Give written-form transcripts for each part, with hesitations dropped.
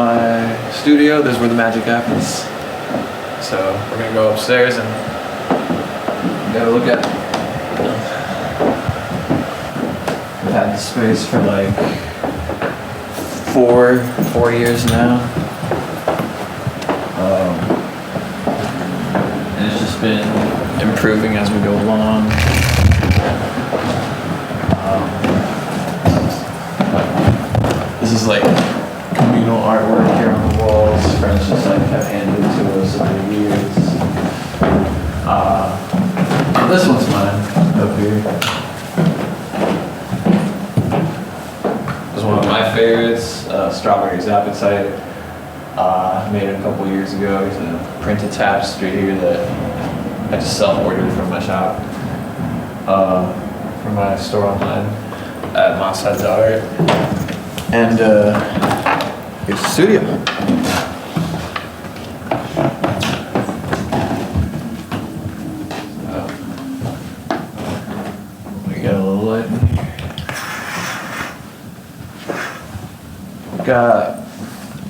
my studio. This is where the magic happens. So we're gonna go upstairs and get a look at it. I've had this space for like four years now. And it's just been improving as we go along. This is like communal artwork here on the walls. Friends just like have handed it to us over the years. This one's mine up here. This is one of my favorites, Strawberry's Appetite. I made it a couple years ago. It's a printed tapestry here that I just self-ordered from my shop, from my store online at Moss Heads Art. And here's the studio. We got a little light in here. Got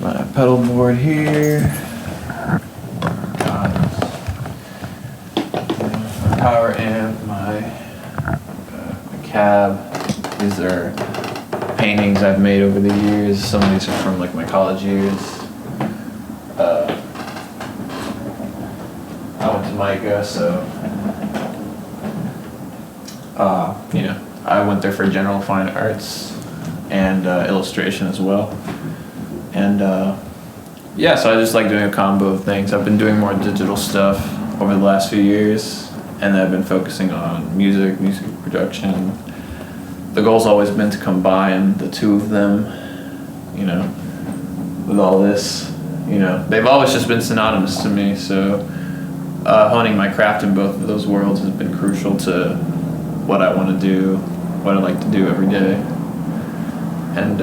my pedal board here. Got my power amp, my cab. These are paintings I've made over the years. Some of these are from like my college years. I went to MICA, so you know, I went there for general fine arts and illustration as well. And yeah, so I just like doing a combo of things. I've been doing more digital stuff over the last few years, and I've been focusing on music production. The goal's always been to combine the two of them, you know, with all this, you know. They've always just been synonymous to me, so honing my craft in both of those worlds has been crucial to what I want to do, what I like to do every day. And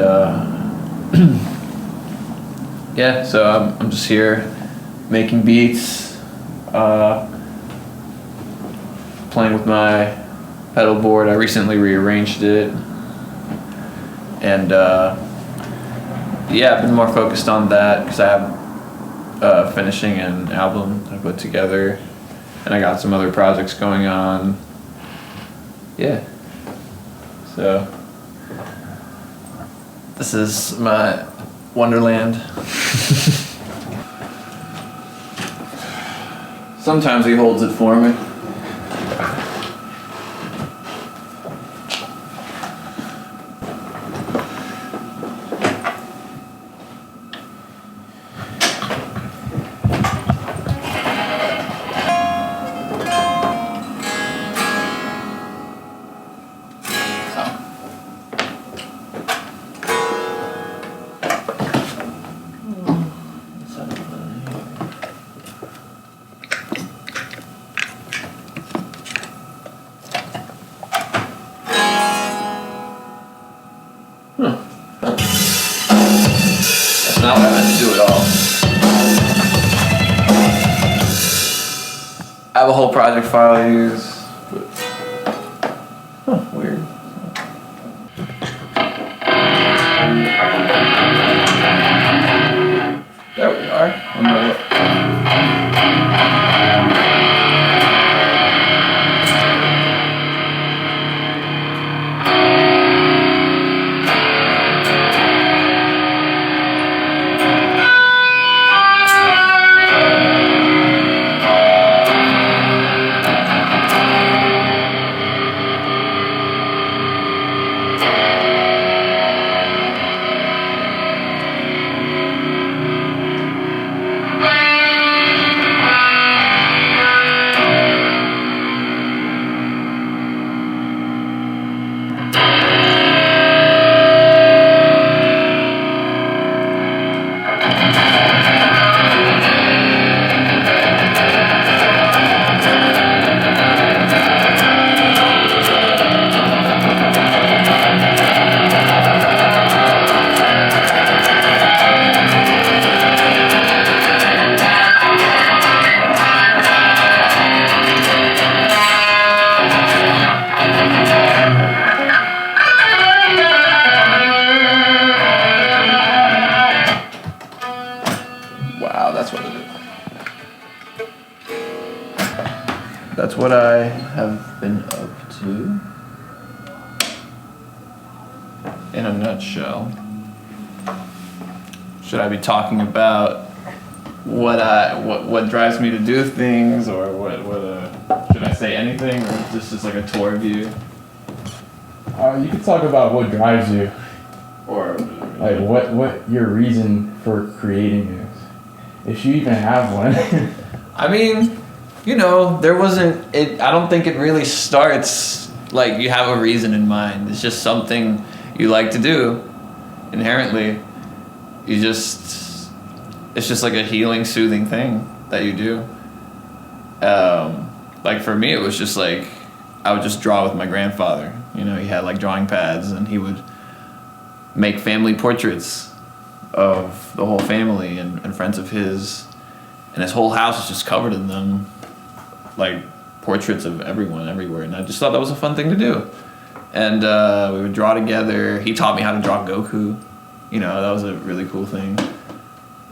yeah, so I'm just here making beats, playing with my pedal board. I recently rearranged it, and yeah, I've been more focused on that because I have finishing an album I put together, and I got some other projects going on. Yeah, so this is my Wonderland. Sometimes he holds it for me. That's not what I meant to do at all. I have a whole project file I use. But, weird. There we are. that's what I have been up to. In a nutshell. Should I be talking about what drives me to do things, or should I say anything, or is this just like a tour of you? You can talk about what drives you, Or like what your reason for creating is, if you even have one. I mean, there wasn't it. I don't think it really starts like you have a reason in mind. It's just something you like to do inherently. It's just like a healing, soothing thing that you do. Like for me, it was just like I would just draw with my grandfather. He had like drawing pads, and he would make family portraits of the whole family and friends of his, and his whole house was just covered in them, like portraits of everyone everywhere. And I just thought that was a fun thing to do. And we would draw together. He taught me how to draw Goku. That was a really cool thing.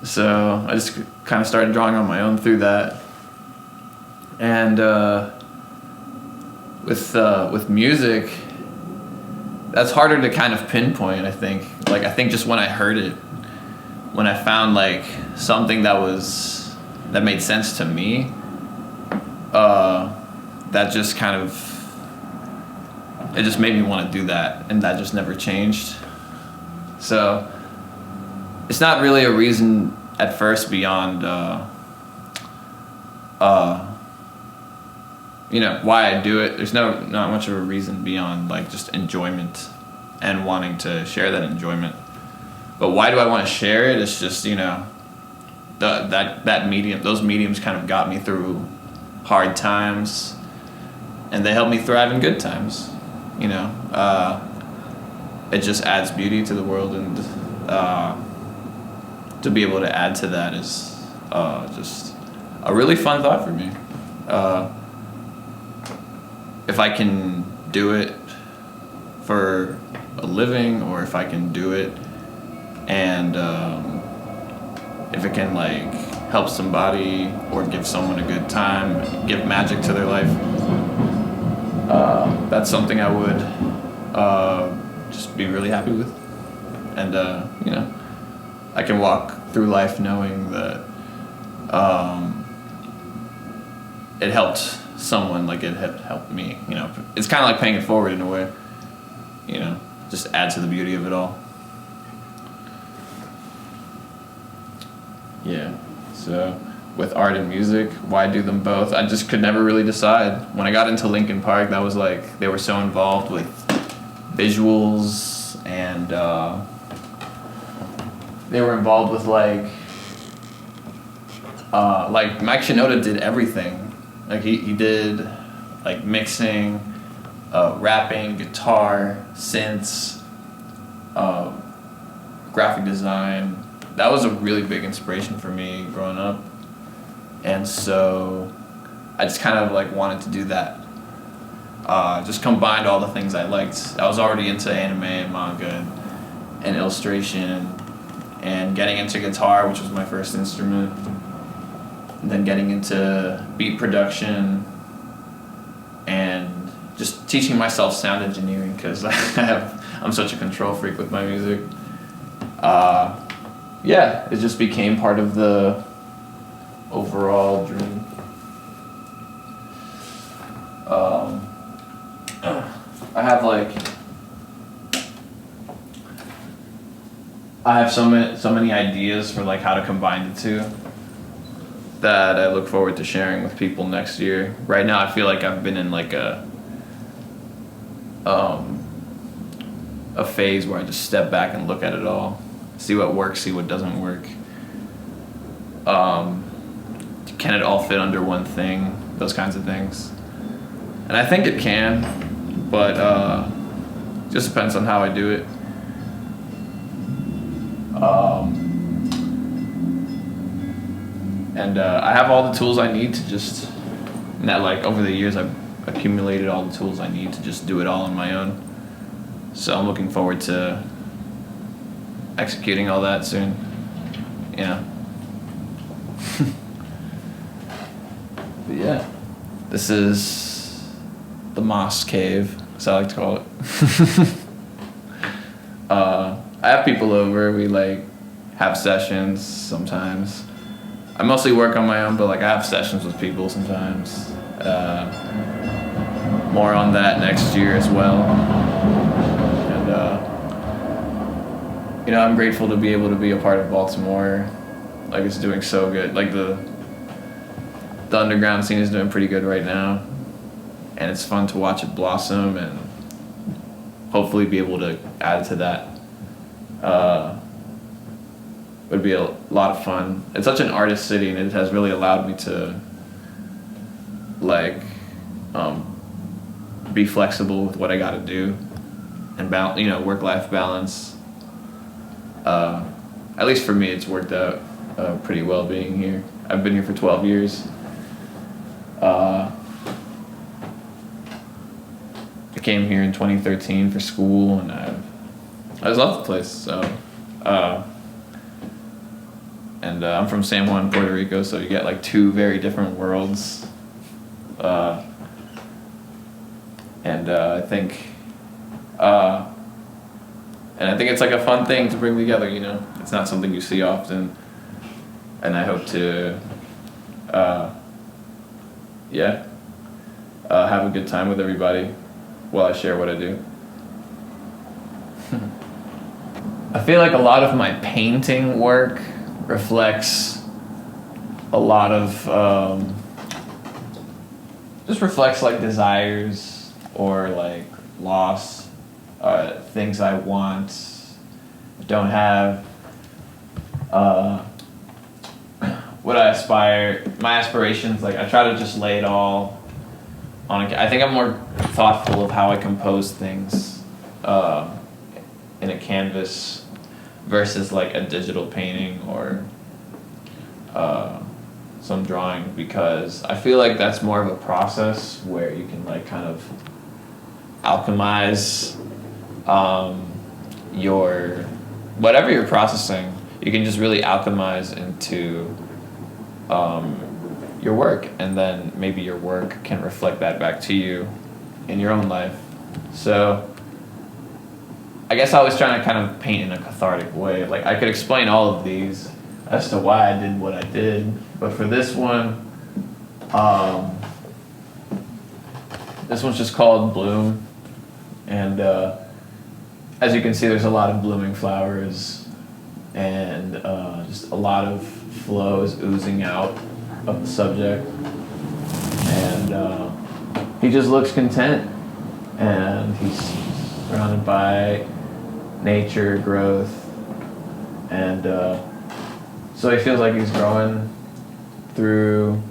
So I just kind of started drawing on my own through that. And with music, that's harder to kind of pinpoint, I think. Like, I think just when I heard it, when I found like something that made sense to me, that just kind of, it just made me want to do that, and that just never changed. So it's not really a reason at first beyond why I do it. There's not much of a reason beyond like just enjoyment and wanting to share that enjoyment. But why do I want to share it? It's just that medium, those mediums kind of got me through hard times, and they help me thrive in good times. It just adds beauty to the world, and to be able to add to that is just a really fun thought for me. If I can do it for a living, or if I can do it and if it can like help somebody or give someone a good time, give magic to their life, that's something I would just be really happy with. And I can walk through life knowing that it helped someone, like it had helped me. It's kind of like paying it forward in a way. Just add to the beauty of it all. Yeah. So with art and music, why do them both? I just could never really decide. When I got into Linkin Park, that was like they were so involved with visuals, and they were involved with like Mike Shinoda did everything. Like he did like mixing, rapping, guitar, synths, graphic design. That was a really big inspiration for me growing up. And so I just kind of like wanted to do that. Just combined all the things I liked. I was already into anime and manga and illustration, and getting into guitar, which was my first instrument, and then getting into beat production, and just teaching myself sound engineering, because I'm such a control freak with my music. Yeah, it just became part of the overall dream. I have so many ideas for like how to combine the two that I look forward to sharing with people next year. Right now, I feel like I've been in like a phase where I just step back and look at it all, see what works, see what doesn't work. Can it all fit under one thing? Those kinds of things. And I think it can, but just depends on how I do it. And I have all the tools I need to just, over the years I've accumulated all the tools I need to just do it all on my own. So I'm looking forward to executing all that soon. Yeah. But yeah. This is the Moss Cave, as I like to call it. I have people over. We like have sessions sometimes. I mostly work on my own, but like I have sessions with people sometimes. More on that next year as well. And I'm grateful to be able to be a part of Baltimore. Like it's doing so good. Like the underground scene is doing pretty good right now, and it's fun to watch it blossom and hopefully be able to add to that. Would be a lot of fun. It's such an artist city, and it has really allowed me to like be flexible with what I got to do and work-life balance. At least for me, it's worked out pretty well being here. I've been here for 12 years. I came here in 2013 for school, and I just love the place. So, I'm from San Juan, Puerto Rico, so you get like two very different worlds. I think it's like a fun thing to bring together. It's not something you see often, and I hope to, have a good time with everybody while I share what I do. I feel like a lot of my painting work reflects a lot of just reflects like desires or like loss, things I want, don't have, what I aspire, my aspirations. Like I try to just lay it all on I think I'm more thoughtful of how I compose things in a canvas versus like a digital painting or some drawing, because I feel like that's more of a process where you can like kind of alchemize your whatever you're processing. You can just really alchemize into your work, and then maybe your work can reflect that back to you in your own life. So I guess I was trying to kind of paint in a cathartic way. Like I could explain all of these as to why I did what I did, but for this one, this one's just called Bloom, and as you can see, there's a lot of blooming flowers, and just a lot of flows oozing out of the subject, and he just looks content, and he's surrounded by nature, growth, and so he feels like he's growing through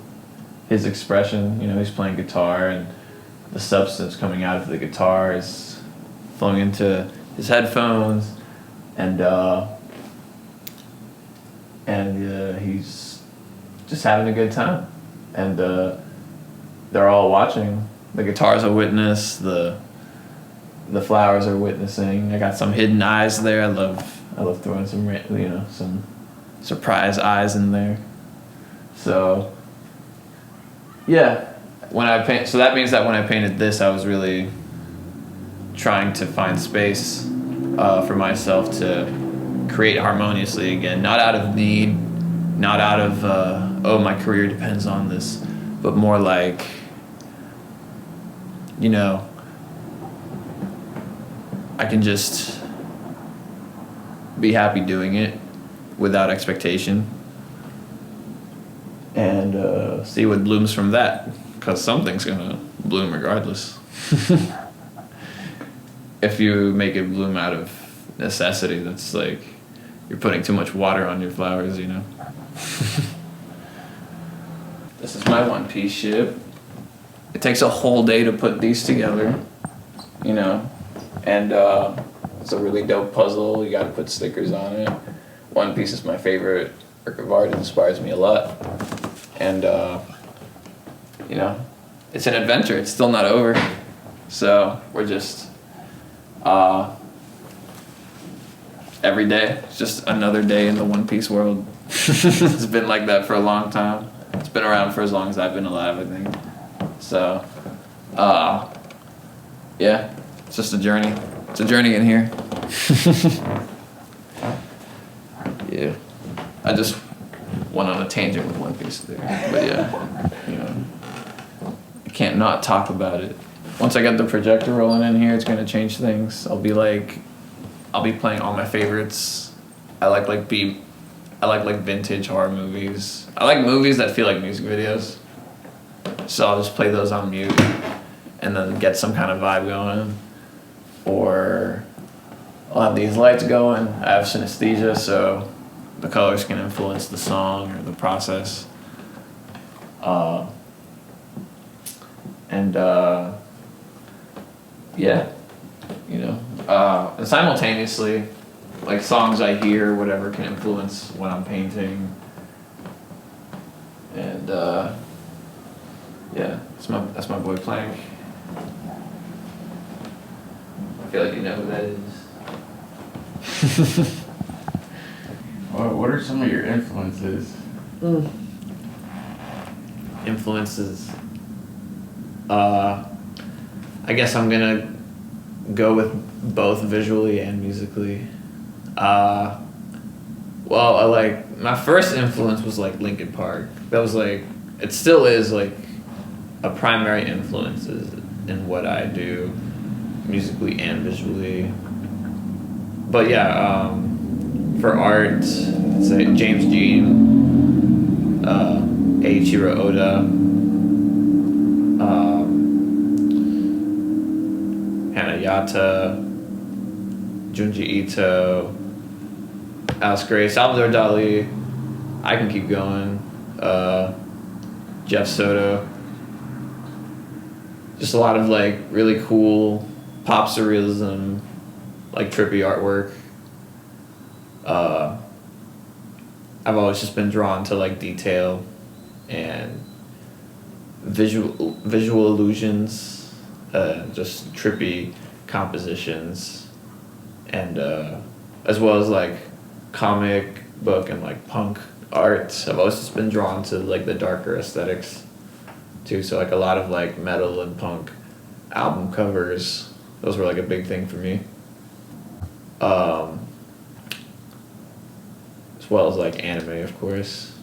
his expression. He's playing guitar, and the substance coming out of the guitar is flowing into his headphones, and he's just having a good time, and they're all watching. The guitar's a witness, the flowers are witnessing. I got some hidden eyes there. I love throwing some surprise eyes in there. So yeah, so that means that when I painted this, I was really trying to find space for myself to create harmoniously again, not out of need, not out of my career depends on this, but more like I can just be happy doing it without expectation, and see what blooms from that, because something's gonna bloom regardless. If you make it bloom out of necessity, that's like you're putting too much water on your flowers. This is my one-piece ship. It takes a whole day to put these together, and it's a really dope puzzle. You gotta put stickers on it. One Piece is my favorite work of art. It inspires me a lot, and it's an adventure. It's still not over, so we're just every day. It's just another day in the One Piece world. It's been like that for a long time. It's been around for as long as I've been alive, I think. So, yeah, it's just a journey. It's a journey in here. Yeah, I just went on a tangent with one piece there, but yeah, you know, I can't not talk about it. Once I get the projector rolling in here, it's gonna change things. I'll be playing all my favorites. I like vintage horror movies. I like movies that feel like music videos. So I'll just play those on mute and then get some kind of vibe going. Or I'll have these lights going. I have synesthesia, so the colors can influence the song or the process. Yeah, you know. And simultaneously, like songs I hear, whatever, can influence when I'm painting. And yeah, that's my boy Plank. I feel like you know who that is. What are some of your influences? Influences. I guess I'm gonna go with both visually and musically. Well, my first influence was like Linkin Park. That was like, it still is like a primary influence in what I do, musically and visually. But yeah, for art, let's say James Jean, Eiichiro Oda, Hanayata, Junji Ito, Alice Gray, Salvador Dali. I can keep going. Jeff Soto. Just a lot of like really cool pop surrealism, like trippy artwork. I've always just been drawn to like detail and visual illusions, just trippy compositions, and as well as like comic book and like punk art. I've always just been drawn to like the darker aesthetics too. So like a lot of like metal and punk album covers. Those were like a big thing for me. As well as like anime, of course,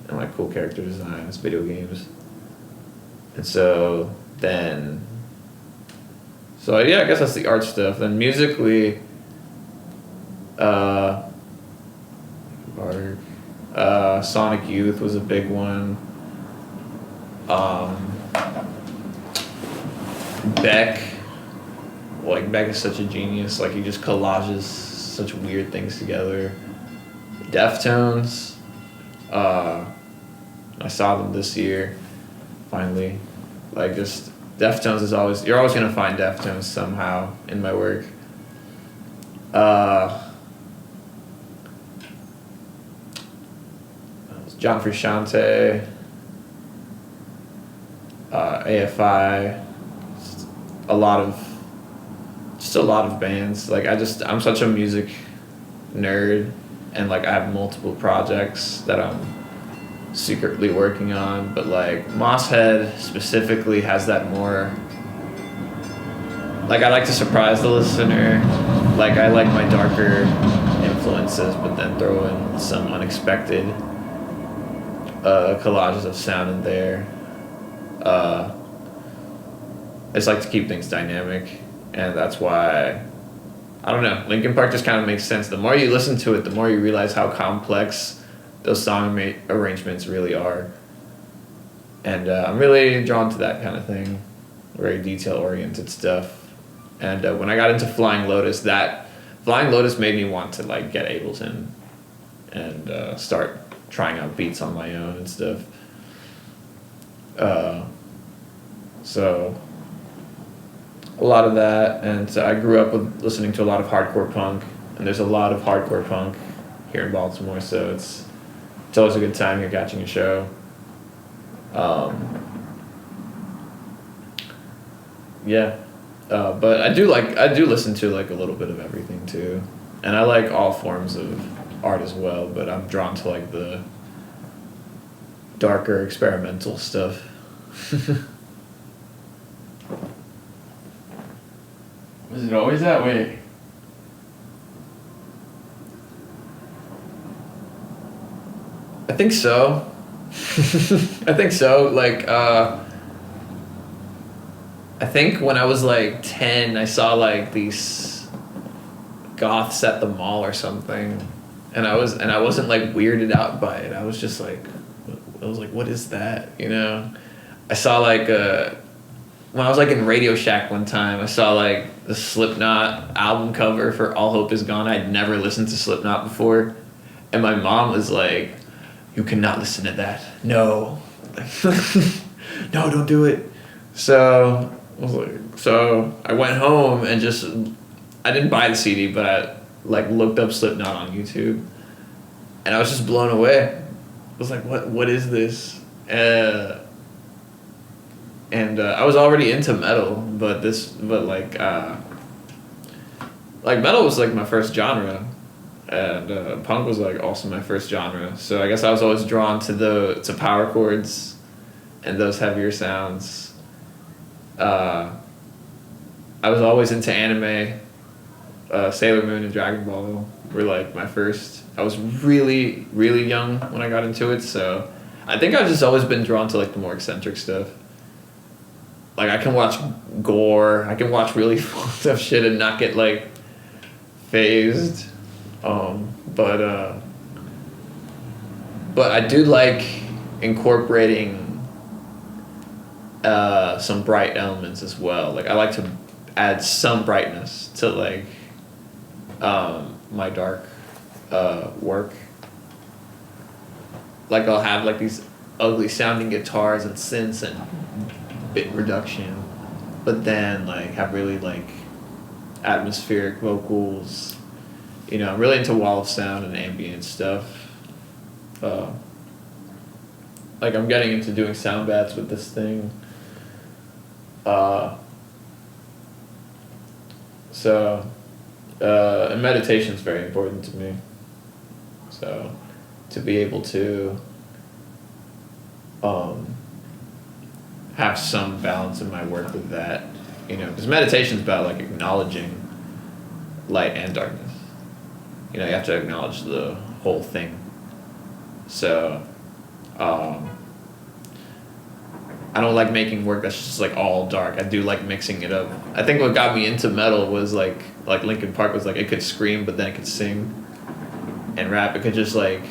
and like cool character designs, video games. And so yeah, I guess that's the art stuff. Then musically, Sonic Youth was a big one. Beck is such a genius. Like, he just collages such weird things together. Deftones, I saw them this year, finally. Like, just Deftones is you're always gonna find Deftones somehow in my work. John Frusciante, AFI, a lot of bands. Like, I'm such a music nerd, and like I have multiple projects that I'm secretly working on, but like Mosshead specifically has that more, like, I like to surprise the listener. Like, I like my darker influences, but then throw in some unexpected collages of sound in there. I just like to keep things dynamic, and that's why, I don't know, Linkin Park just kind of makes sense. The more you listen to it, the more you realize how complex those song arrangements really are. And I'm really drawn to that kind of thing, very detail-oriented stuff. And when I got into Flying Lotus made me want to like get Ableton and start trying out beats on my own and stuff. So a lot of that, and so I grew up with listening to a lot of hardcore punk, and there's a lot of hardcore punk here in Baltimore, so it's always a good time here catching a show. But I do listen to like a little bit of everything too, and I like all forms of art as well, but I'm drawn to like the darker experimental stuff. Was it always that way? I think so. I think so. Like, I think when I was like 10, I saw like these goths at the mall or something, and I wasn't like weirded out by it. I was just like, what is that? You know, I saw like when I was like in Radio Shack one time, I saw like the Slipknot album cover for All Hope Is Gone. I'd never listened to Slipknot before, and my mom was like, "You cannot listen to that. No, no, don't do it." So I went home and I didn't buy the CD, but I like looked up Slipknot on YouTube, and I was just blown away. I was like, what is this? And I was already into metal, but metal was like my first genre, and punk was like also my first genre. So I guess I was always drawn to power chords and those heavier sounds. I was always into anime. Sailor Moon and Dragon Ball were like my first. I was really, really young when I got into it, so I think I've just always been drawn to like the more eccentric stuff. Like I can watch gore, I can watch really fucked up shit and not get like phased. But I do like incorporating some bright elements as well. Like I like to add some brightness to like my dark work. Like I'll have like these ugly sounding guitars and synths and bit reduction, but then like have really like atmospheric vocals. You know, I'm really into wall of sound and ambient stuff. Like I'm getting into doing sound baths with this thing. And meditation is very important to me. So, to be able to have some balance in my work with that, you know, because meditation is about like acknowledging light and darkness. You know, you have to acknowledge the whole thing. So, I don't like making work that's just like all dark. I do like mixing it up. I think what got me into metal was like Linkin Park was like it could scream but then it could sing and rap. It could just like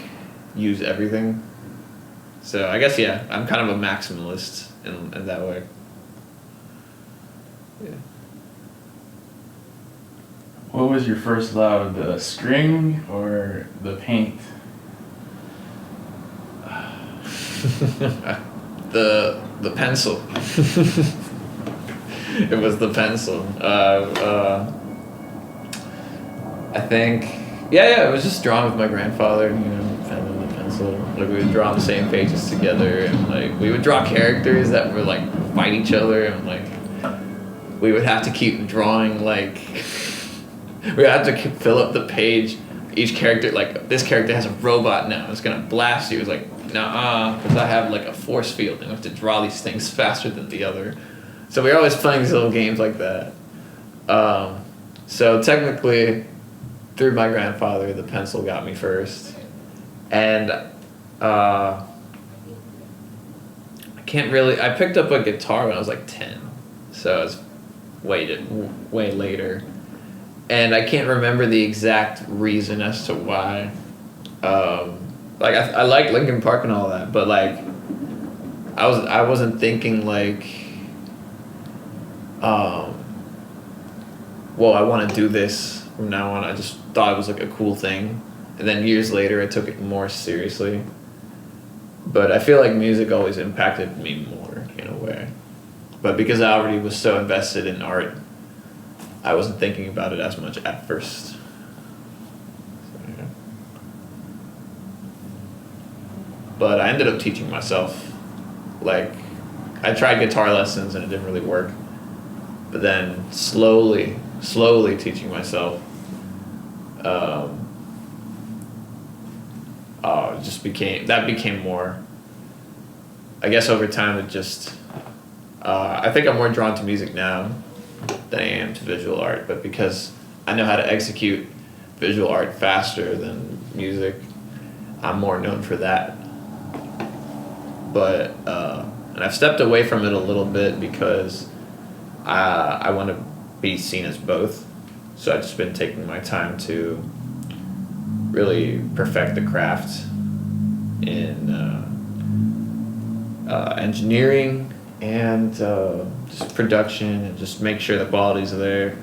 use everything. So I guess yeah, I'm kind of a maximalist in that way. Yeah. What was your first love, the string or the paint? The pencil. It was the pencil. I think, yeah, it was just drawn with my grandfather, you know, pen and the pencil. Like we would draw on the same pages together, and like we would draw characters that would like fight each other, and like we would have to keep drawing like we would have to fill up the page. Each character, like this character has a robot now, it's gonna blast you. It's like, nah, because I have like a force field and I have to draw these things faster than the other. So we were always playing these little games like that. So technically, through my grandfather, the pencil got me first. And I picked up a guitar when I was like 10. So it's way later. And I can't remember the exact reason as to why. Like I like Linkin Park and all that, but like I wasn't thinking like, well, I want to do this from now on. I just thought it was like a cool thing, and then years later I took it more seriously. But I feel like music always impacted me more in a way, but because I already was so invested in art, I wasn't thinking about it as much at first. So, yeah. But I ended up teaching myself. Like, I tried guitar lessons and it didn't really work. But then slowly teaching myself, became more. I guess over time it just, I think I'm more drawn to music now than I am to visual art, but because I know how to execute visual art faster than music, I'm more known for that. But and I've stepped away from it a little bit because I want to be seen as both. So I've just been taking my time to really perfect the craft in engineering and just production, and just make sure the quality's there.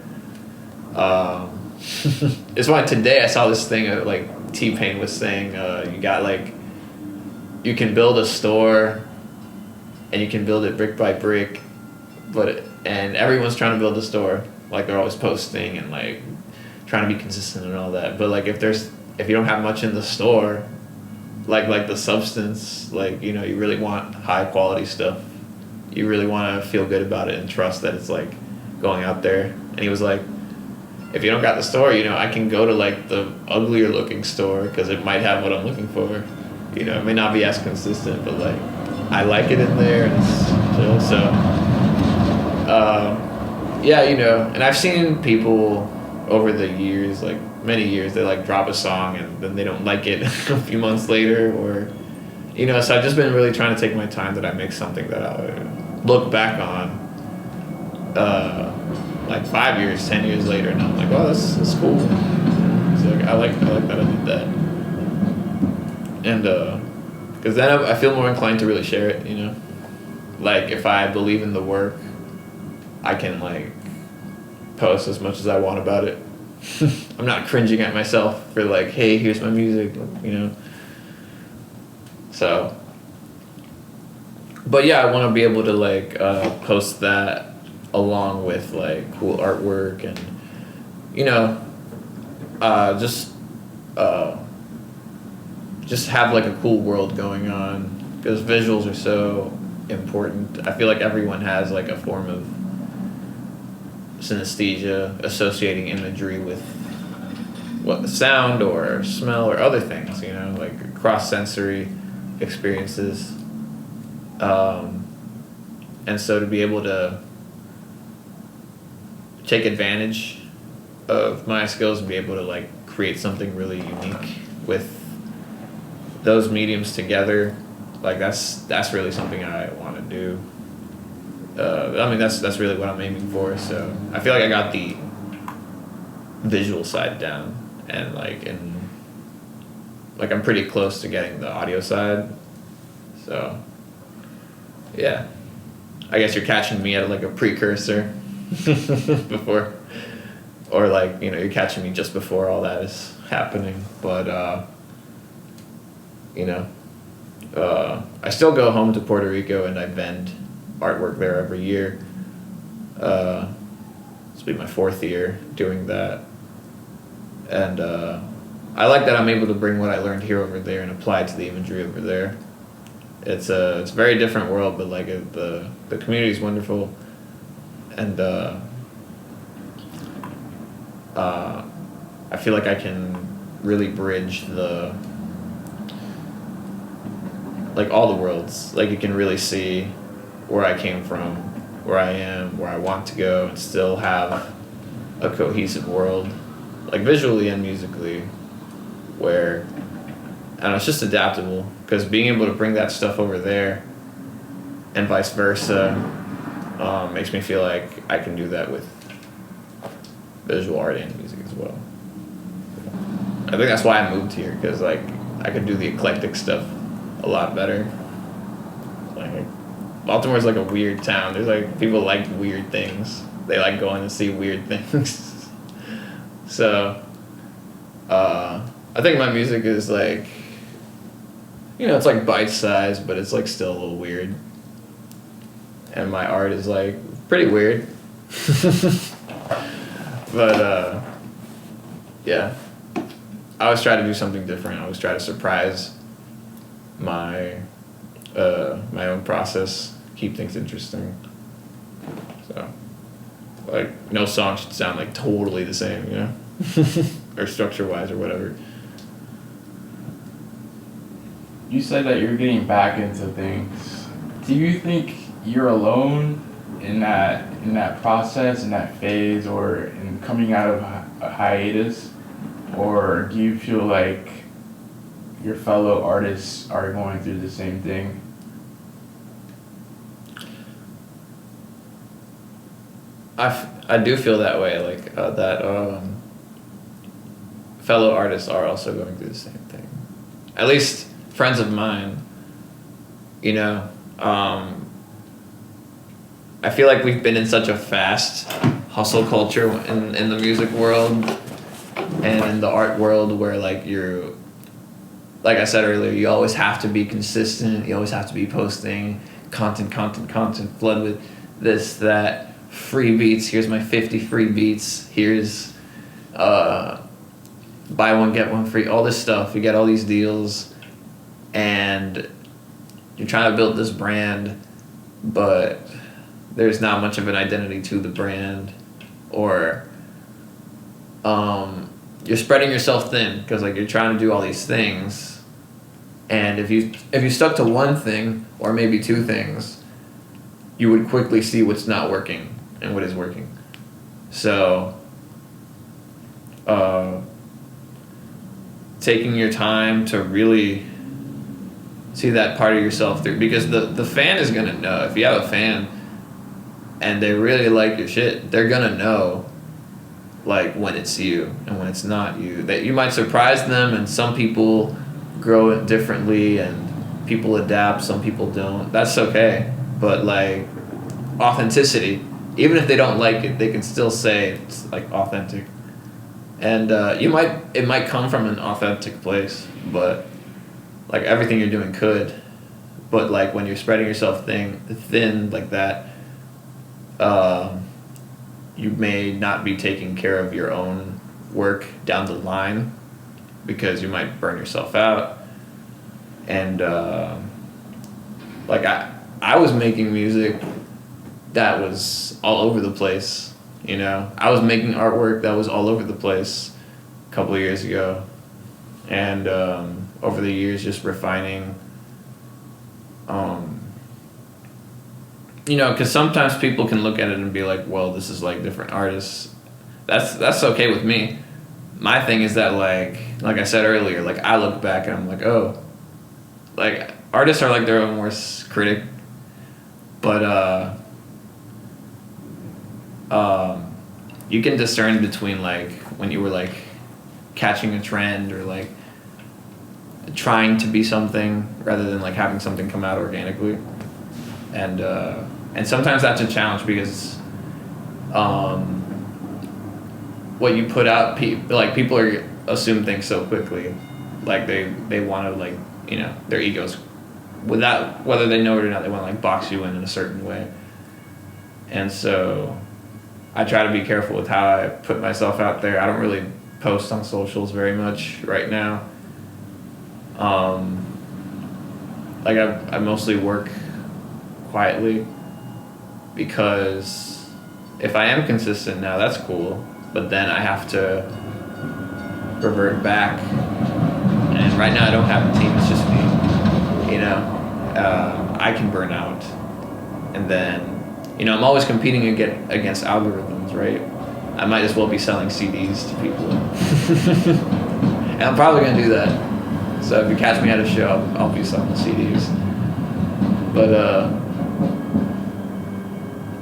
It's why today I saw this thing of, like, T-Pain was saying, you got, like, you can build a store and you can build it brick by brick, and everyone's trying to build a store, like, they're always posting and, like, trying to be consistent and all that. But, like, if you don't have much in the store, like the substance, like, you know, you really want high quality stuff, you really want to feel good about it and trust that it's, like, going out there. And he was like, if you don't got the store, you know, I can go to, like, the uglier looking store because it might have what I'm looking for. You know, it may not be as consistent, but, like, I like it in there, and it's chill. So yeah, you know, and I've seen people over the years, like many years, they, like, drop a song and then they don't like it a few months later, or, you know, so I've just been really trying to take my time that I make something that I look back on like 5 years, 10 years later, and I'm like, oh, that's cool. So, like, I like that I did that. And because then I feel more inclined to really share it, you know? Like, if I believe in the work, I can, like, post as much as I want about it. I'm not cringing at myself for, like, hey, here's my music, you know? So, but yeah, I want to be able to, like, post that along with, like, cool artwork and, you know, just have, like, a cool world going on, because visuals are so important. I feel like everyone has, like, a form of synesthesia, associating imagery with what sound or smell or other things, you know, like cross-sensory experiences. And so to be able to take advantage of my skills and be able to, like, create something really unique with those mediums together, like, that's really something I want to do. I mean, that's really what I'm aiming for. So I feel like I got the visual side down, and, like, I'm pretty close to getting the audio side. So yeah, I guess you're catching me at, like, a precursor before, or, like, you know, you're catching me just before all that is happening. But you know, I still go home to Puerto Rico and I vend artwork there every year. This will be my 4th year doing that, and I like that I'm able to bring what I learned here over there and apply it to the imagery over there. It's a very different world, but, like, the community is wonderful, and I feel like I can really bridge all the worlds. Like, you can really see where I came from, where I am, where I want to go, and still have a cohesive world, like, visually and musically, where, I don't know, it's just adaptable, because being able to bring that stuff over there and vice versa makes me feel like I can do that with visual art and music as well. I think that's why I moved here, because, like, I could do the eclectic stuff a lot better. Like, Baltimore's, like, a weird town. There's, like, people like weird things. They like going to see weird things. So I think my music is, like, you know, it's, like, bite-sized, but it's, like, still a little weird. And my art is, like, pretty weird. But yeah, I always try to do something different. I always try to surprise my own process, keep things interesting. So, like, no song should sound, like, totally the same, you know? Or structure-wise or whatever. You said that you're getting back into things. Do you think you're alone in that process, in that phase, or in coming out of a hiatus, or do you feel like your fellow artists are going through the same thing? I do feel that way, like that fellow artists are also going through the same thing. At least friends of mine, you know. I feel like we've been in such a fast hustle culture in the music world and in the art world where like you're, like I said earlier, you always have to be consistent, you always have to be posting content, flood with this, that, free beats, here's my 50 free beats, here's buy one, get one free, all this stuff, you get all these deals, and you're trying to build this brand, but there's not much of an identity to the brand, or you're spreading yourself thin because like you're trying to do all these things, and if you stuck to one thing or maybe two things, you would quickly see what's not working and what is working. So taking your time to really see that part of yourself through, because the fan is gonna know. If you have a fan and they really like your shit, they're gonna know like when it's you and when it's not you. That you might surprise them, and some people grow it differently and people adapt, some people don't. That's okay. But like authenticity, even if they don't like it, they can still say it's like authentic. And it might come from an authentic place, but like everything you're doing could. But like when you're spreading yourself thin like that, you may not be taking care of your own work down the line because you might burn yourself out. And like I was making music that was all over the place, you know. I was making artwork that was all over the place a couple of years ago, and over the years just refining. You know, because sometimes people can look at it and be like, well, this is like different artists. That's okay with me. My thing is that like I said earlier, like I look back and I'm like, oh, like artists are like their own worst critic, but you can discern between like when you were like catching a trend or like trying to be something rather than like having something come out organically, and sometimes that's a challenge because what you put out, people assume things so quickly, like they want to, like, you know, their egos, without whether they know it or not, they want to like box you in a certain way. And so I try to be careful with how I put myself out there. I don't really post on socials very much right now. Like I mostly work quietly, because if I am consistent now, that's cool, but then I have to revert back, and right now I don't have a team, it's just me, you know. I can burn out, and then, you know, I'm always competing against algorithms, right? I might as well be selling CDs to people. And I'm probably gonna do that. So if you catch me at a show, I'll be selling CDs. But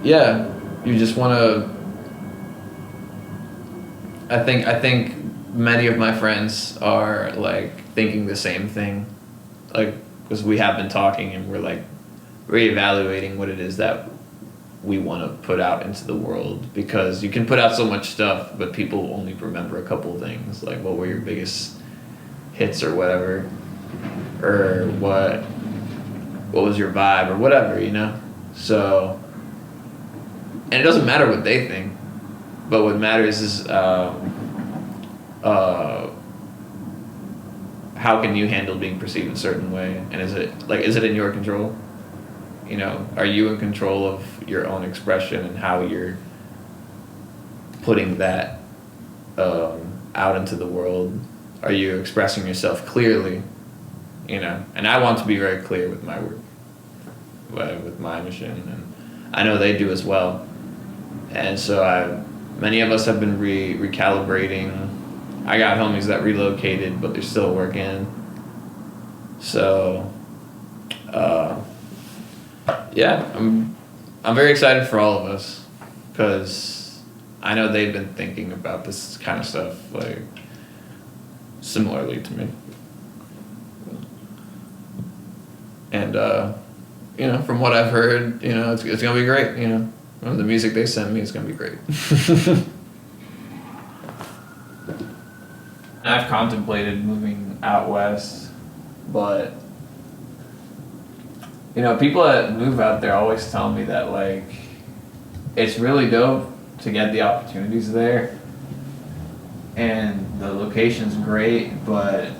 yeah, you just want to. I think many of my friends are like thinking the same thing, like, because we have been talking and we're like reevaluating what it is that we want to put out into the world, because you can put out so much stuff, but people only remember a couple of things, like what were your biggest hits or whatever, or what was your vibe or whatever, you know. So, and it doesn't matter what they think, but what matters is how can you handle being perceived a certain way, and is it in your control? You know, are you in control of your own expression and how you're putting that out into the world? Are you expressing yourself clearly? You know, and I want to be very clear with my work, with my mission, I know they do as well. And so many of us have been recalibrating. I got homies that relocated, but they're still working. So, yeah, I'm very excited for all of us, because I know they've been thinking about this kind of stuff like similarly to me. And from what I've heard, it's gonna be great. The music they send me is gonna be great. I've contemplated moving out west, but people that move out there always tell me that like it's really dope to get the opportunities there, and the location's great, but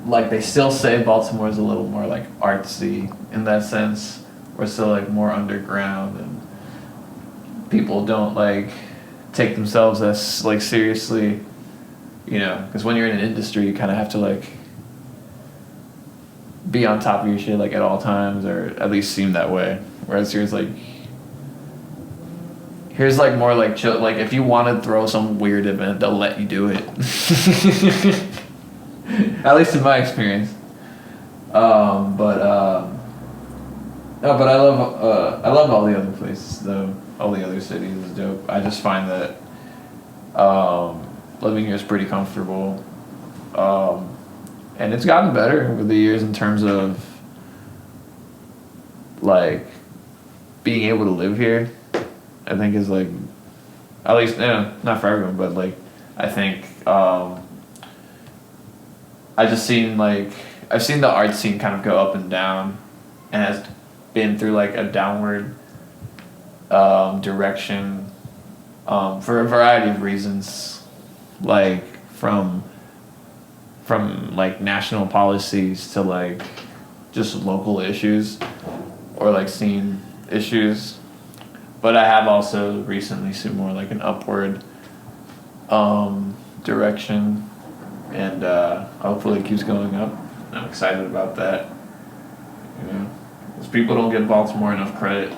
like they still say Baltimore is a little more like artsy in that sense. We're still like more underground, and people don't like take themselves as like seriously, because when you're in an industry, you kind of have to like be on top of your shit like at all times, or at least seem that way. Whereas here's like more like chill. Like if you want to throw some weird event, they'll let you do it. At least in my experience. But I love all the other places though. All the other cities is dope. I just find that living here is pretty comfortable, and it's gotten better over the years in terms of like being able to live here. I think is like, at least not for everyone, but like I think I've seen the art scene kind of go up and down, and has been through like a downward direction for a variety of reasons, like from like national policies to like just local issues or like scene issues. But I have also recently seen more like an upward direction, and hopefully it keeps going up. I'm excited about that. Because people don't give Baltimore enough credit.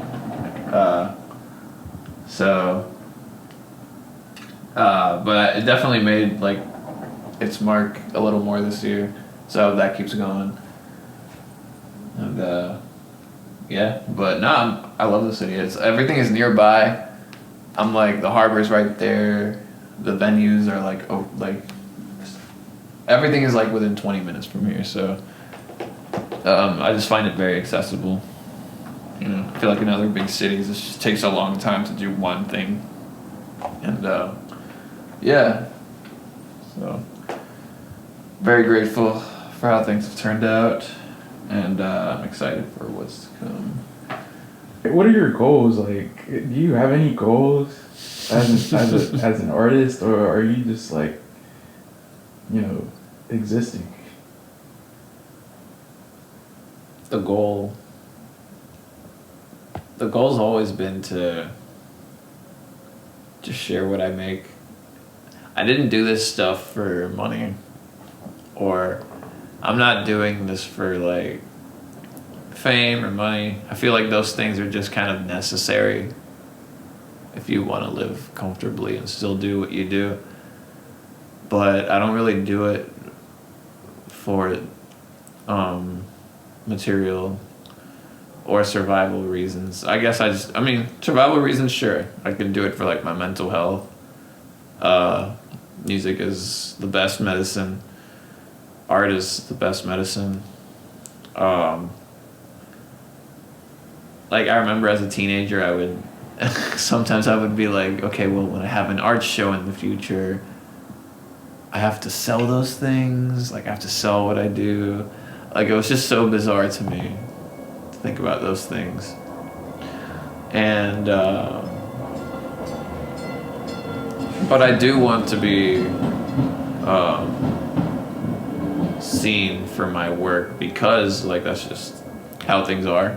But it definitely made like its mark a little more this year. So that keeps going. And but no, I love the city. Everything is nearby. I'm like, the harbor's right there. The venues are like everything is like within 20 minutes from here. So I just find it very accessible. I feel like in other big cities, it just takes a long time to do one thing. And so very grateful for how things have turned out, and I'm excited for what's to come. What are your goals? Like, do you have any goals as an artist, or are you just like, existing? The goal's always been to just share what I make. I didn't do this stuff for money, or I'm not doing this for like fame or money. I feel like those things are just kind of necessary if you want to live comfortably and still do what you do. But I don't really do it for material or survival reasons. I guess survival reasons, sure. I could do it for like my mental health. Music is the best medicine. Art is the best medicine. Like I remember as a teenager, I would sometimes I would be like, okay, well, when I have an art show in the future, I have to sell those things. Like I have to sell what I do. Like it was just so bizarre to me to think about those things. And but I do want to be seen for my work, because like that's just how things are.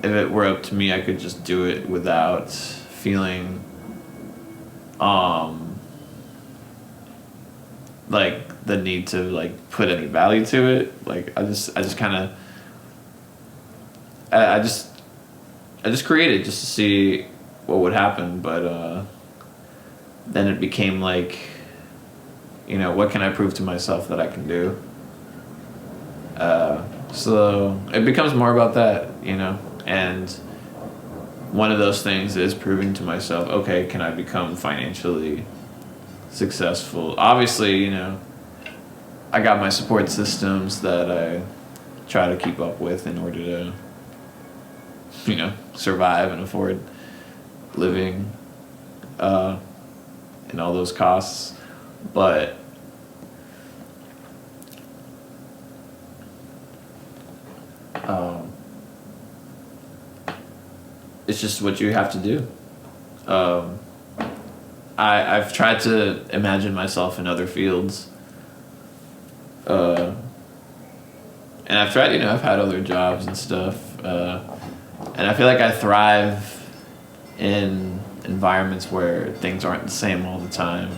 If it were up to me, I could just do it without feeling like the need to like put any value to it. Like I just kind of I just created just to see what would happen, but then it became like, what can I prove to myself that I can do? So it becomes more about that, and one of those things is proving to myself, okay, can I become financially successful? Obviously, I got my support systems that I try to keep up with in order to, survive and afford living and all those costs. But it's just what you have to do. I've tried to imagine myself in other fields. And I've tried, I've had other jobs and stuff. And I feel like I thrive in environments where things aren't the same all the time.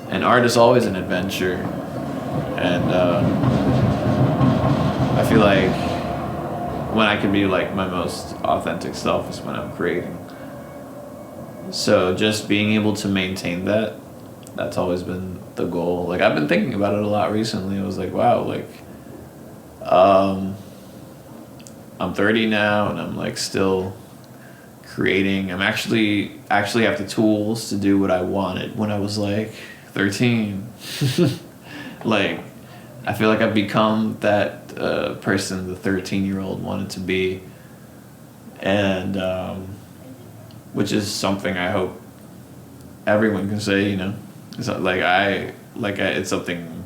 And art is always an adventure. And I feel like when I can be like my most authentic self is when I'm creating. So just being able to maintain that's always been the goal. Like, I've been thinking about it a lot recently. I was like, wow, like, I'm 30 now and I'm like still creating. I'm actually have the tools to do what I wanted when I was like 13. Like, I feel like I've become that person the 13-year-old wanted to be, and which is something I hope everyone can say. It's not it's something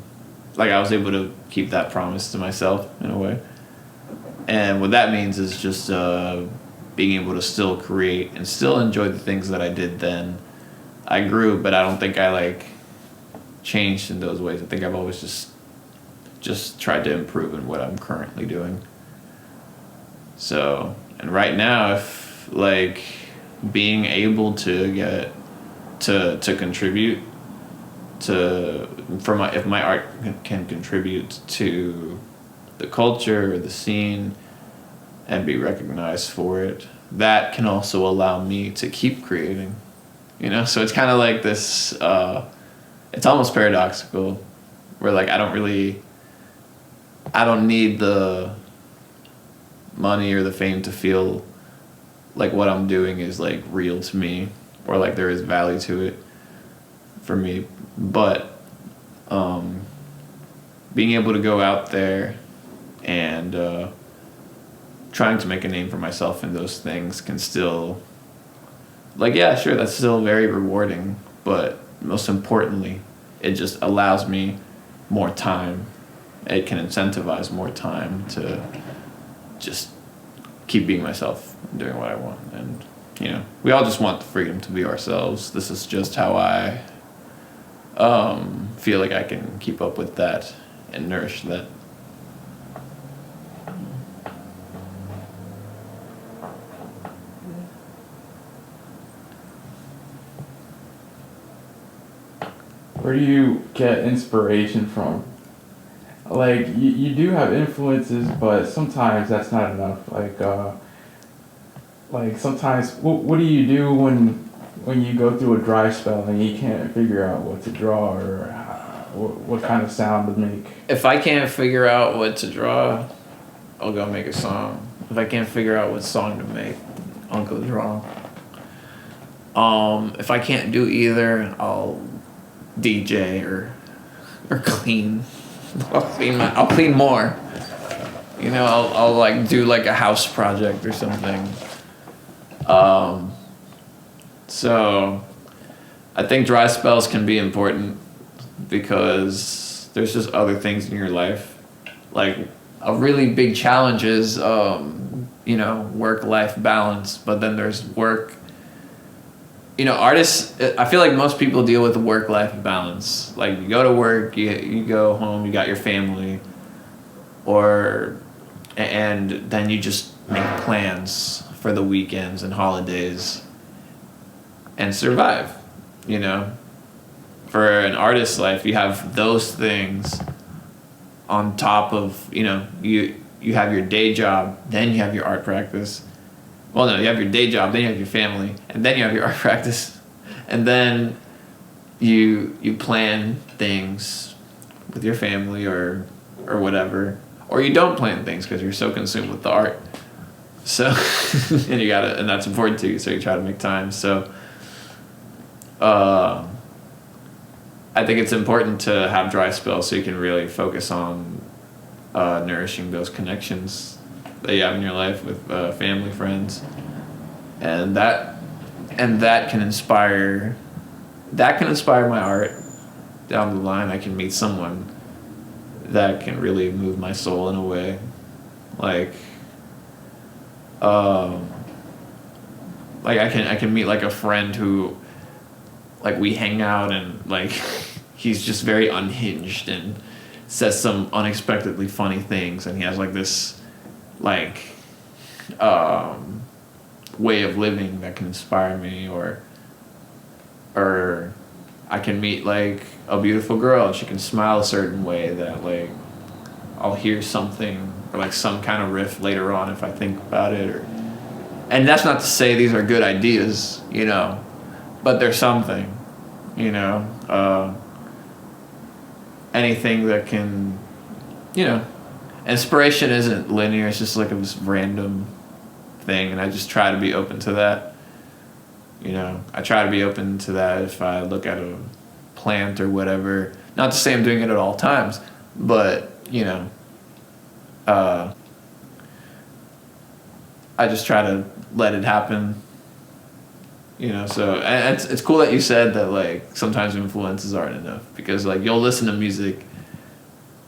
like I was able to keep that promise to myself in a way, and what that means is just being able to still create and still enjoy the things that I did then. I grew, but I don't think I like changed in those ways. I think I've always just tried to improve in what I'm currently doing. So, and right now, if like being able to get to contribute if my art can contribute to the culture or the scene and be recognized for it, that can also allow me to keep creating. So it's kind of like this. It's almost paradoxical, where like I don't need the money or the fame to feel like what I'm doing is like real to me, or like there is value to it for me. But being able to go out there and trying to make a name for myself in those things can still, like, yeah, sure, that's still very rewarding, but most importantly, it just allows me more time. It can incentivize more time to just keep being myself and doing what I want. And, we all just want the freedom to be ourselves. This is just how I feel like I can keep up with that and nourish that. Where do you get inspiration from? Like, you do have influences, but sometimes that's not enough. Like sometimes, what do you do when you go through a dry spell and you can't figure out what to draw or what kind of sound to make? If I can't figure out what to draw, I'll go make a song. If I can't figure out what song to make, I'll go draw. If I can't do either, I'll DJ or clean. I'll clean more. I'll like do like a house project or something. So I think dry spells can be important because there's just other things in your life. Like, a really big challenge is work-life balance, but then there's work. Artists, I feel like most people deal with work-life balance. Like, you go to work, you go home, you got your family, and then you just make plans for the weekends and holidays and survive. For an artist's life, you have those things on top of, you have your day job, then you have your art practice. Well, no, you have your day job, then you have your family, and then you have your art practice, and then you plan things with your family or whatever, or you don't plan things because you're so consumed with the art. So and that's important to you. So you try to make time. So I think it's important to have dry spells so you can really focus on nourishing those connections that you have in your life with family, friends, and that can inspire my art down the line. I can meet someone that can really move my soul in a way, like I can meet like a friend who, like, we hang out and like he's just very unhinged and says some unexpectedly funny things, and he has like this like way of living that can inspire me, or I can meet like a beautiful girl and she can smile a certain way that like I'll hear something or like some kind of riff later on if I think about it, and that's not to say these are good ideas, you know, but there's something, you know, anything that can, you know, inspiration isn't linear. It's just like a random thing, and I just try to be open to that. You know, I try to be open to that if I look at a plant or whatever. Not to say I'm doing it at all times, but, you know, I just try to let it happen. You know, so and it's cool that you said that, like, sometimes influences aren't enough, because like you'll listen to music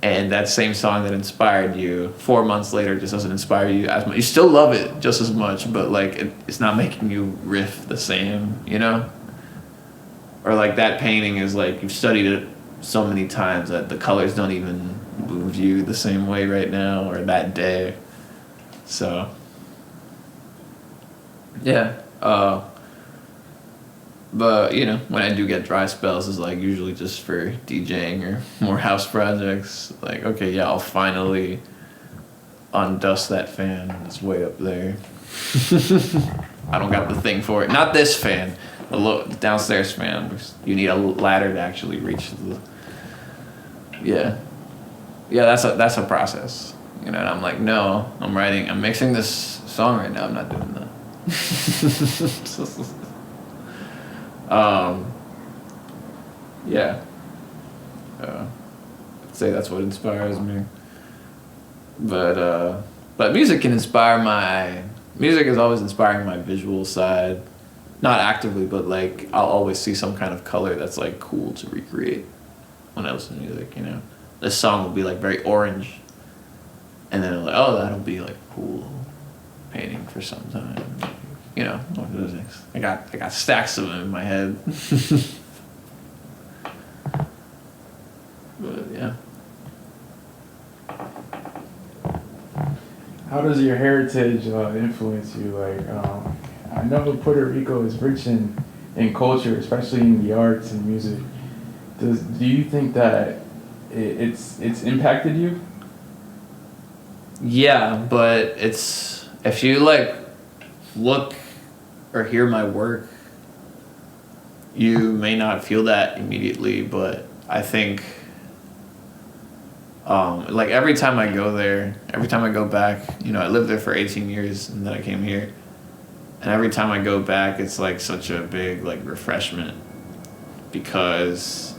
and that same song that inspired you 4 months later just doesn't inspire you as much. You still love it just as much, but like it's not making you riff the same, you know? Or like that painting is like you've studied it so many times that the colors don't even move you the same way right now or that day. So yeah. But, you know, when I do get dry spells, it's like usually just for DJing or more house projects. Like, okay, yeah, I'll finally undust that fan that's way up there. I don't got the thing for it. Not this fan, the downstairs fan. You need a ladder to actually reach the... Yeah. Yeah, that's a process. You know, and I'm like, no, I'm mixing this song right now. I'm not doing that. Yeah. I'd say that's what inspires me. But music can inspire music is always inspiring my visual side. Not actively, but like I'll always see some kind of color that's like cool to recreate when I listen to music, you know. This song will be like very orange, and then I'm like, oh, that'll be like cool painting for some time. You know, I got stacks of them in my head. But yeah. How does your heritage influence you? Like, I know Puerto Rico is rich in culture, especially in the arts and music. Do you think that it's impacted you? Yeah, but it's, if you like look or hear my work, you may not feel that immediately, but I think like every time I go there, every time I go back, you know, I lived there for 18 years and then I came here, and every time I go back it's like such a big like refreshment, because,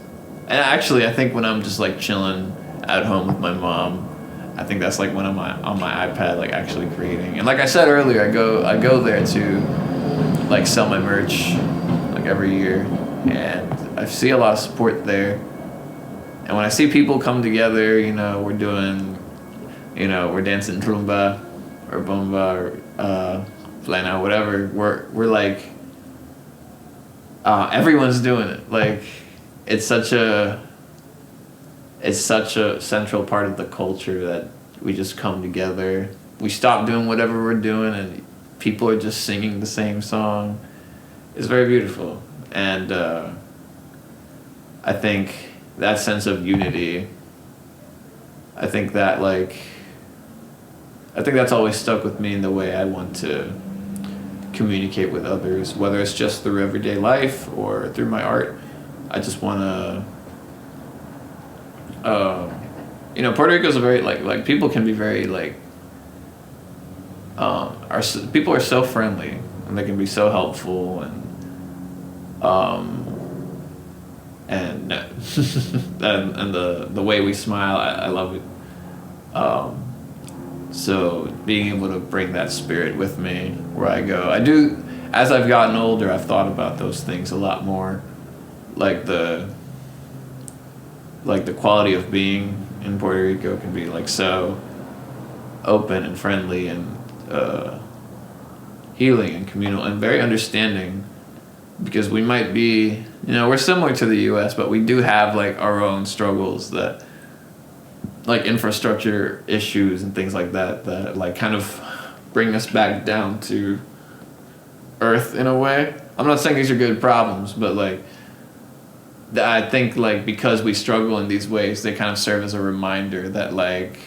and actually I think when I'm just like chilling at home with my mom, I think that's like when I'm on my iPad like actually creating. And like I said earlier, I go there to like sell my merch like every year, and I see a lot of support there. And when I see people come together, you know, we're dancing rumba or bomba or flana, whatever. We're like everyone's doing it. Like it's such a central part of the culture that we just come together. We stop doing whatever we're doing and people are just singing the same song. It's very beautiful. And I think that sense of unity, I think that like I think that's always stuck with me in the way I want to communicate with others, whether it's just through everyday life or through my art. I just want to, Puerto Rico's a very like people can be very like, people are so friendly and they can be so helpful and and the way we smile, I love it. So being able to bring that spirit with me where I go, I do. As I've gotten older, I've thought about those things a lot more, like the quality of being in Puerto Rico can be like so open and friendly and healing and communal and very understanding, because we might be, we're similar to the U.S., but we do have like our own struggles, that like infrastructure issues and things like that like kind of bring us back down to earth in a way. I'm not saying these are good problems, but like I think like because we struggle in these ways, they kind of serve as a reminder that like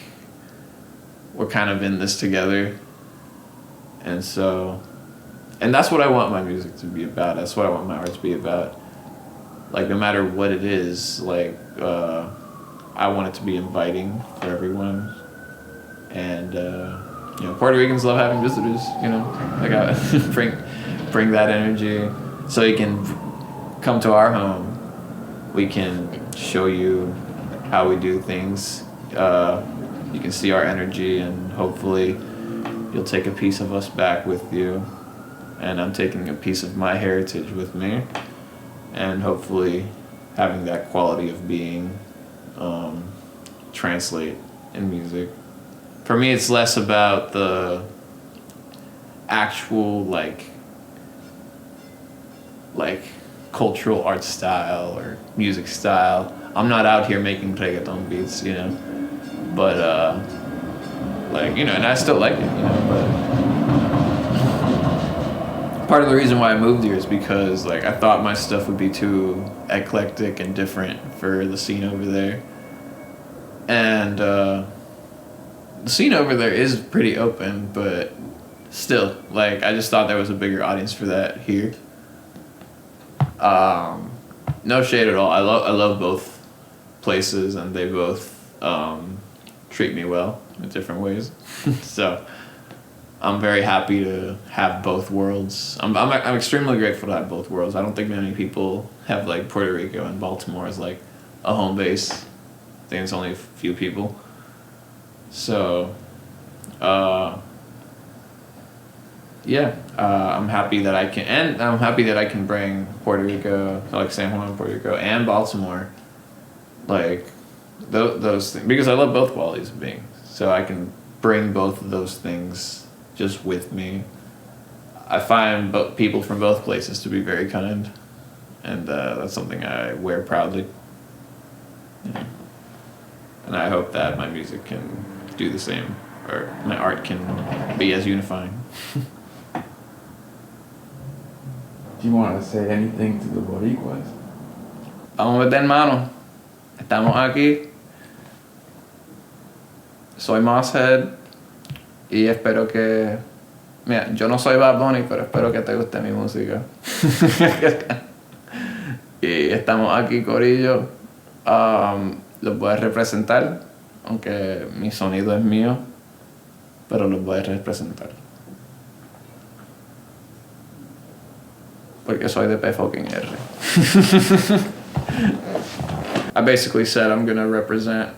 we're kind of in this together. And that's what I want my music to be about. That's what I want my art to be about. Like no matter what it is, like I want it to be inviting for everyone. And Puerto Ricans love having visitors. I gotta bring that energy, so you can come to our home. We can show you how we do things. You can see our energy, and hopefully you'll take a piece of us back with you. And I'm taking a piece of my heritage with me, and hopefully having that quality of being translate in music. For me, it's less about the actual like cultural art style or music style. I'm not out here making reggaeton beats, but and I still like it, but part of the reason why I moved here is because like I thought my stuff would be too eclectic and different for the scene over there. And the scene over there is pretty open, but still, like I just thought there was a bigger audience for that here. No shade at all. I love both places, and they both treat me well in different ways. So I'm very happy to have both worlds. I'm extremely grateful to have both worlds. I don't think many people have like Puerto Rico and Baltimore as like a home base. I think it's only a few people. So, I'm happy that I can bring Puerto Rico, like San Juan, Puerto Rico, and Baltimore, like those things, because I love both qualities of being. So I can bring both of those things just with me. I find people from both places to be very kind, and that's something I wear proudly. Yeah. And I hope that my music can do the same, or my art can be as unifying. Do you want to say anything to the Boricuas? Vamos a meter mano. Estamos aquí. Soy Mosshead. Y espero que... Mira, yo no soy Bad Bunny, pero espero que te guste mi música. Y estamos aquí, corillo. Los voy a representar, aunque mi sonido es mío, pero los voy a representar. Porque soy de P-fucking-R. I basically said I'm gonna represent,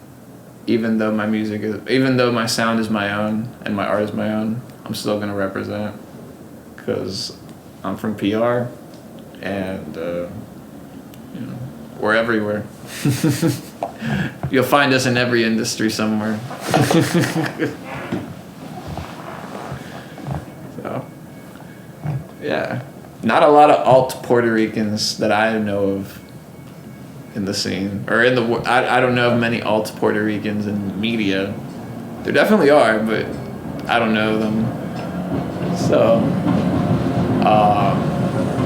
even though my sound is my own and my art is my own, I'm still gonna represent, because I'm from PR, and we're everywhere. You'll find us in every industry somewhere. So, yeah. Not a lot of alt Puerto Ricans that I know of in the scene, or in the. I don't know of many alt Puerto Ricans in media. There definitely are, but I don't know them. So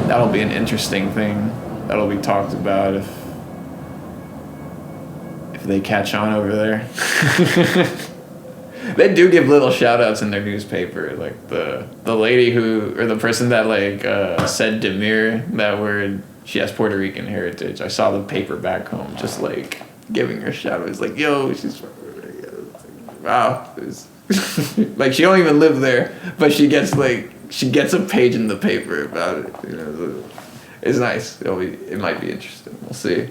that'll be an interesting thing. That'll be talked about if they catch on over there. They do give little shout outs in their newspaper. Like the lady who, or the person that like said Demir, that word, she has Puerto Rican heritage. I saw the paper back home just like giving her shout out. It's like, yo, she's from Puerto Rico. Wow. Like, she don't even live there, but she gets a page in the paper about it. You know, it's nice. It might be interesting. We'll see.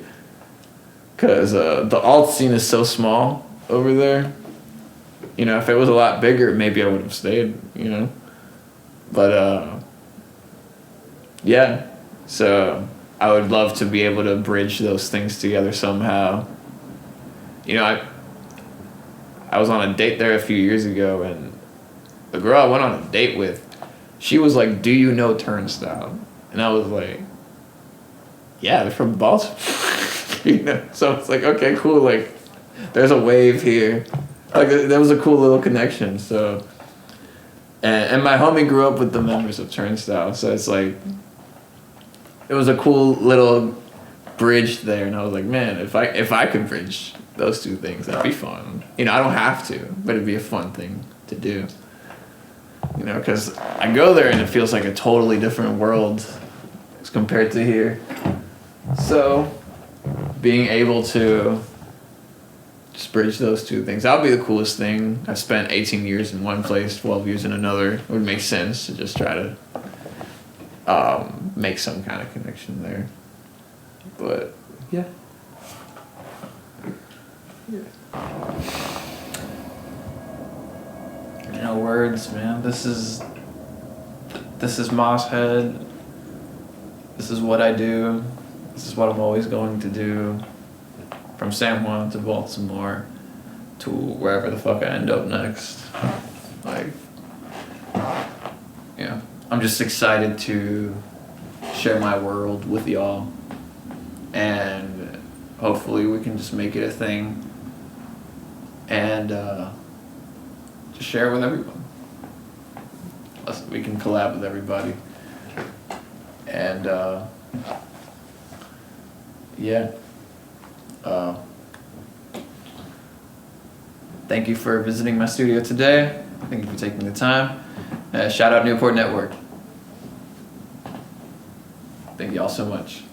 Because the alt scene is so small over there. You know, if it was a lot bigger, maybe I would have stayed, you know. But, yeah. So I would love to be able to bridge those things together somehow. You know, I was on a date there a few years ago, and the girl I went on a date with, she was like, "Do you know Turnstile?" And I was like, "Yeah, they're from Baltimore." You know, so it's like, okay, cool. Like, there's a wave here. Like, there was a cool little connection. So, and my homie grew up with the members of Turnstile, so it's like, it was a cool little bridge there, and I was like, man, if I could bridge those two things, that'd be fun. You know, I don't have to, but it'd be a fun thing to do. You know, because I go there and it feels like a totally different world as compared to here. So, being able to just bridge those two things, that would be the coolest thing. I spent 18 years in one place, 12 years in another. It would make sense to just try to make some kind of connection there. But, yeah. No words, man. This is Mosshead. This is what I do. This is what I'm always going to do. From San Juan to Baltimore to wherever the fuck I end up next. Like, yeah. I'm just excited to share my world with y'all. And hopefully we can just make it a thing. And just share it with everyone. We can collab with everybody. And yeah. Thank you for visiting my studio today. Thank you for taking the time. Shout out Newport Network. Thank you all so much.